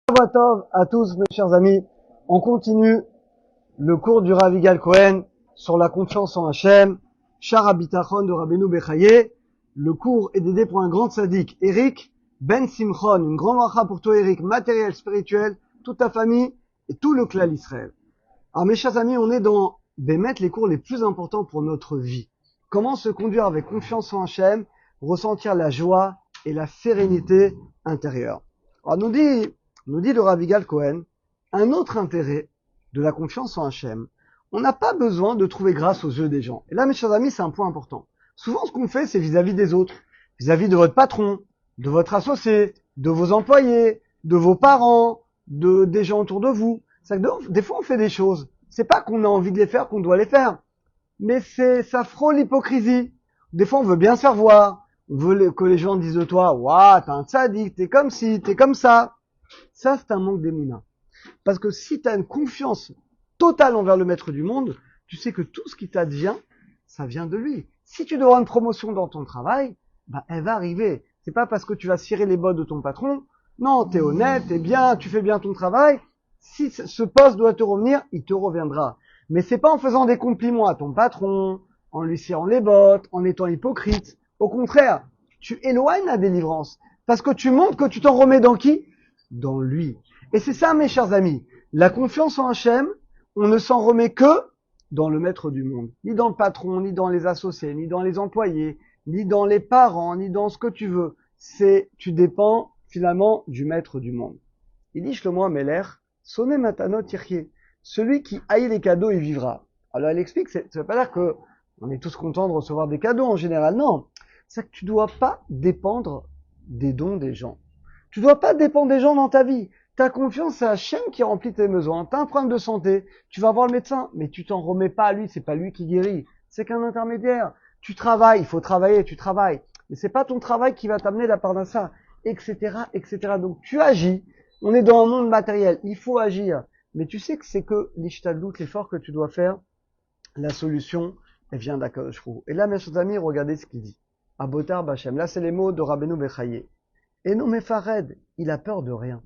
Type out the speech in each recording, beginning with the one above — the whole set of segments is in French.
Shabbat Tov à tous mes chers amis. On continue le cours du Rav Yigal Cohen sur la confiance en Hachem, Shar HaBitachon de Rabbeinu Bechaye. Le cours est dédié pour un grand sadique, Eric Ben Simchon. Une grande bracha pour toi Eric, matériel, spirituel, toute ta famille et tout le clan Israël. Alors mes chers amis, on est dans les cours les plus importants pour notre vie. Comment se conduire avec confiance en Hachem, ressentir la joie et la sérénité intérieure. Alors nous dit le Rav Yigal Cohen, un autre intérêt de la confiance en Hachem, on n'a pas besoin de trouver grâce aux yeux des gens. Et là, mes chers amis, c'est un point important. Souvent, ce qu'on fait, c'est vis-à-vis des autres, vis-à-vis de votre patron, de votre associé, de vos employés, de vos parents, des gens autour de vous. C'est que des fois, on fait des choses. C'est pas qu'on a envie de les faire, qu'on doit les faire. Mais ça frôle l'hypocrisie. Des fois, on veut bien se faire voir. On veut que les gens disent de toi, waouh, t'es un tzaddik, t'es comme ci, t'es comme ça. Ça, c'est un manque d'émouna. Parce que si tu as une confiance totale envers le maître du monde, tu sais que tout ce qui t'advient, ça vient de lui. Si tu dois avoir une promotion dans ton travail, elle va arriver. C'est pas parce que tu vas cirer les bottes de ton patron. Non, t'es honnête, t'es bien, tu fais bien ton travail. Si ce poste doit te revenir, il te reviendra. Mais c'est pas en faisant des compliments à ton patron, en lui cirant les bottes, en étant hypocrite. Au contraire, tu éloignes la délivrance. Parce que tu montres que tu t'en remets dans qui? Dans lui. Et c'est ça, mes chers amis. La confiance en Hachem, on ne s'en remet que dans le maître du monde. Ni dans le patron, ni dans les associés, ni dans les employés, ni dans les parents, ni dans ce que tu veux. Tu dépends finalement du maître du monde. Il dit Shlomo HaMelech, Sonne Matanot Yirye. Celui qui haït les cadeaux, il vivra. Alors elle explique, ça veut pas dire que on est tous contents de recevoir des cadeaux en général. Non. C'est que tu dois pas dépendre des dons des gens. Tu dois pas dépendre des gens dans ta vie. Ta confiance, c'est Hachem qui remplit tes besoins. T'as un problème de santé, tu vas voir le médecin, mais tu t'en remets pas à lui, c'est pas lui qui guérit. C'est qu'un intermédiaire. Tu travailles, il faut travailler, tu travailles. Mais c'est pas ton travail qui va t'amener la parnassa, etc., etc. Donc tu agis. On est dans un monde matériel. Il faut agir. Mais tu sais que c'est que l'ishtadlut, l'effort que tu dois faire, la solution, elle vient d'Akadosh Baruch Hu. Et là, mes chers amis, regardez ce qu'il dit. Abotar Bachem. Là, c'est les mots de Rabbeinu Bechaye. Et non, mais Fared, il a peur de rien.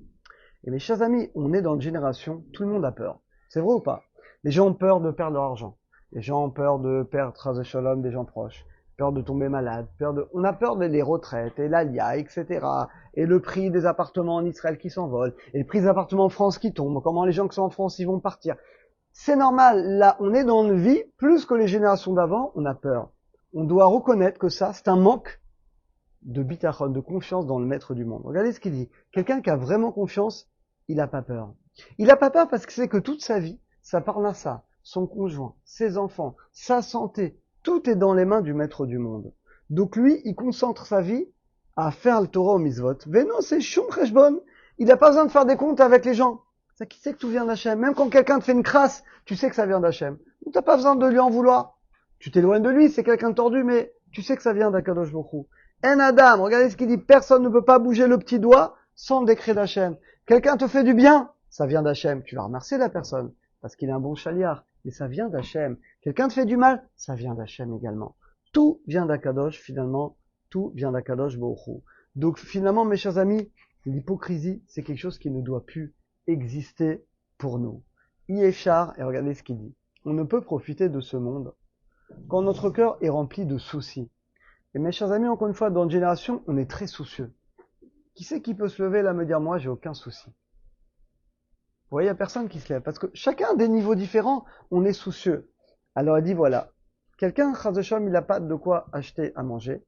Et mes chers amis, on est dans une génération, tout le monde a peur. C'est vrai ou pas? Les gens ont peur de perdre leur argent. Les gens ont peur de perdre Chas v'Shalom des gens proches. Peur de tomber malade. On a peur des retraites, et l'ALIA, etc. Et le prix des appartements en Israël qui s'envole. Et le prix des appartements en France qui tombe. Comment les gens qui sont en France, ils vont partir. C'est normal. Là, on est dans une vie, plus que les générations d'avant, on a peur. On doit reconnaître que ça, c'est un manque de bitachon, de confiance dans le maître du monde. Regardez ce qu'il dit. Quelqu'un qui a vraiment confiance, il n'a pas peur. Il n'a pas peur parce que c'est que toute sa vie, sa parnassa, son conjoint, ses enfants, sa santé, tout est dans les mains du maître du monde. Donc lui, il concentre sa vie à faire le Torah au mitzvot. Mais non, c'est shum cheshbon. Il n'a pas besoin de faire des comptes avec les gens. Ça qui sait que tout vient d'Hachem. Même quand quelqu'un te fait une crasse, tu sais que ça vient d'Hachem. Donc t'as pas besoin de lui en vouloir. Tu t'éloignes de lui, c'est quelqu'un de tordu, mais tu sais que ça vient d'Akadosh Baruch Hu. En Adam, regardez ce qu'il dit, personne ne peut pas bouger le petit doigt sans le décret d'Hachem. Quelqu'un te fait du bien, ça vient d'Hachem. Tu vas remercier la personne, parce qu'il est un bon chaliard, mais ça vient d'Hachem. Quelqu'un te fait du mal, ça vient d'Hachem également. Tout vient d'Akadosh, finalement, tout vient d'Akadosh Baruch Hu. Donc finalement, mes chers amis, l'hypocrisie, c'est quelque chose qui ne doit plus exister pour nous. Yéchar, et regardez ce qu'il dit, on ne peut profiter de ce monde quand notre cœur est rempli de soucis. Et mes chers amis, encore une fois, dans une génération, on est très soucieux. Qui c'est qui peut se lever là me dire, moi, j'ai aucun souci? Vous voyez, il n'y a personne qui se lève. Parce que chacun a des niveaux différents, on est soucieux. Alors il dit, voilà, quelqu'un, chas v'shalom, il n'a pas de quoi acheter à manger,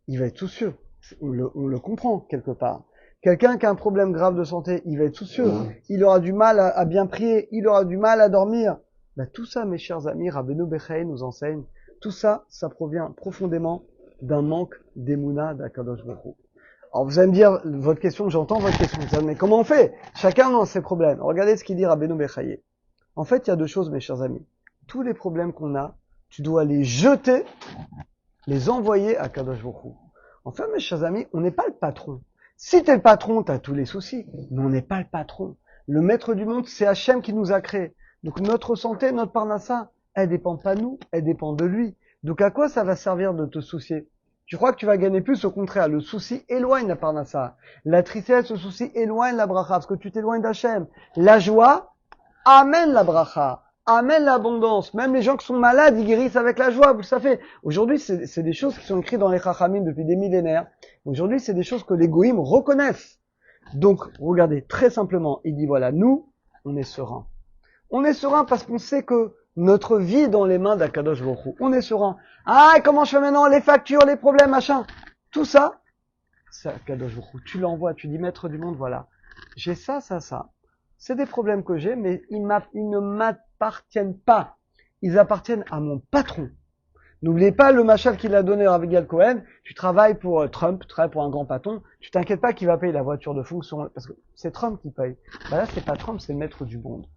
il va être soucieux. On le comprend quelque part. Quelqu'un qui a un problème grave de santé, il va être soucieux. Il aura du mal à bien prier, il aura du mal à dormir. Tout ça, mes chers amis, Rabbeinu Bechaye nous enseigne, tout ça, ça provient profondément d'un manque d'émouna d'Akadosh Baruch Hu. Alors vous allez me dire, votre question, j'entends votre question, mais comment on fait? Chacun a ses problèmes. Regardez ce qu'il dit Rabbeinu Bechaye. En fait, il y a deux choses, mes chers amis. Tous les problèmes qu'on a, tu dois les jeter, les envoyer à Kadosh Baruch Hu. Enfin, mes chers amis, on n'est pas le patron. Si t'es le patron, t'as tous les soucis. Mais on n'est pas le patron. Le maître du monde, c'est Hachem qui nous a créés. Donc notre santé, notre parnassa, elle dépend pas de nous, elle dépend de lui. Donc à quoi ça va servir de te soucier? Tu crois que tu vas gagner plus, au contraire, le souci éloigne la parnassa. La tristesse, le souci éloigne la bracha, parce que tu t'éloignes d'Hachem. La joie amène la bracha, amène l'abondance. Même les gens qui sont malades, ils guérissent avec la joie, vous le savez. Aujourd'hui, c'est des choses qui sont écrites dans les Chachamim depuis des millénaires. Aujourd'hui, c'est des choses que les goïms reconnaissent. Donc, regardez, très simplement, il dit voilà, nous, on est serein. On est serein parce qu'on sait que notre vie est dans les mains d'Akadosh Baruch Hu. On est serein. Ah, et comment je fais maintenant? Les factures, les problèmes, machin. Tout ça, c'est Akadosh Baruch Hu. Tu l'envoies, tu dis maître du monde, voilà. J'ai ça. C'est des problèmes que j'ai, mais ils ne m'appartiennent pas. Ils appartiennent à mon patron. N'oubliez pas le machal qu'il a donné à Avigal Cohen. Tu travailles pour Trump, tu travailles pour un grand patron. Tu t'inquiètes pas qu'il va payer la voiture de fonction, parce que c'est Trump qui paye. Bah là, c'est pas Trump, c'est le maître du monde.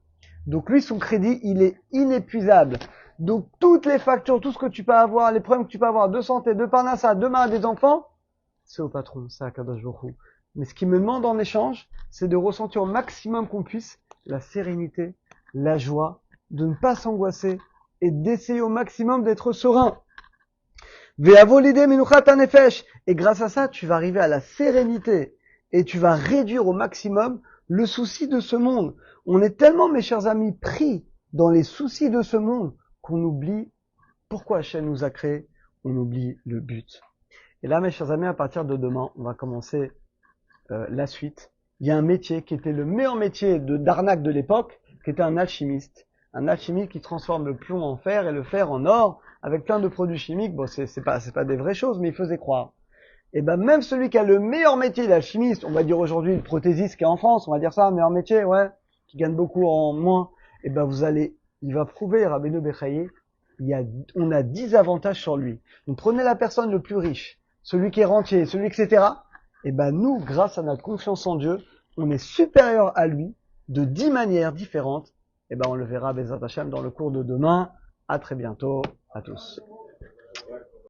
Donc lui, son crédit, il est inépuisable. Donc toutes les factures, tout ce que tu peux avoir, les problèmes que tu peux avoir de santé, de parnassa, demain des enfants, c'est au patron, c'est à Kadosh Baruch Hu. Mais ce qu'il me demande en échange, c'est de ressentir au maximum qu'on puisse la sérénité, la joie, de ne pas s'angoisser et d'essayer au maximum d'être serein. Ve'avo l'idée menuchat hanefesh. Et grâce à ça, tu vas arriver à la sérénité et tu vas réduire au maximum le souci de ce monde. On est tellement, mes chers amis, pris dans les soucis de ce monde qu'on oublie pourquoi Hachem nous a créés, on oublie le but. Et là, mes chers amis, à partir de demain, on va commencer la suite. Il y a un métier qui était le meilleur métier d'arnaque de l'époque, qui était un alchimiste. Un alchimiste qui transforme le plomb en fer et le fer en or avec plein de produits chimiques. Bon, c'est pas des vraies choses, mais il faisait croire. Et ben même celui qui a le meilleur métier d'alchimiste, on va dire aujourd'hui le prothésiste qui est en France, on va dire ça, un meilleur métier, ouais, qui gagne beaucoup en moins, et ben il va prouver, Rabbeinu Bechaye, on a 10 avantages sur lui. Donc prenez la personne le plus riche, celui qui est rentier, celui etc. Et ben nous, grâce à notre confiance en Dieu, on est supérieur à lui de 10 manières différentes. Et ben on le verra Bezrat Hashem dans le cours de demain. À très bientôt, à tous.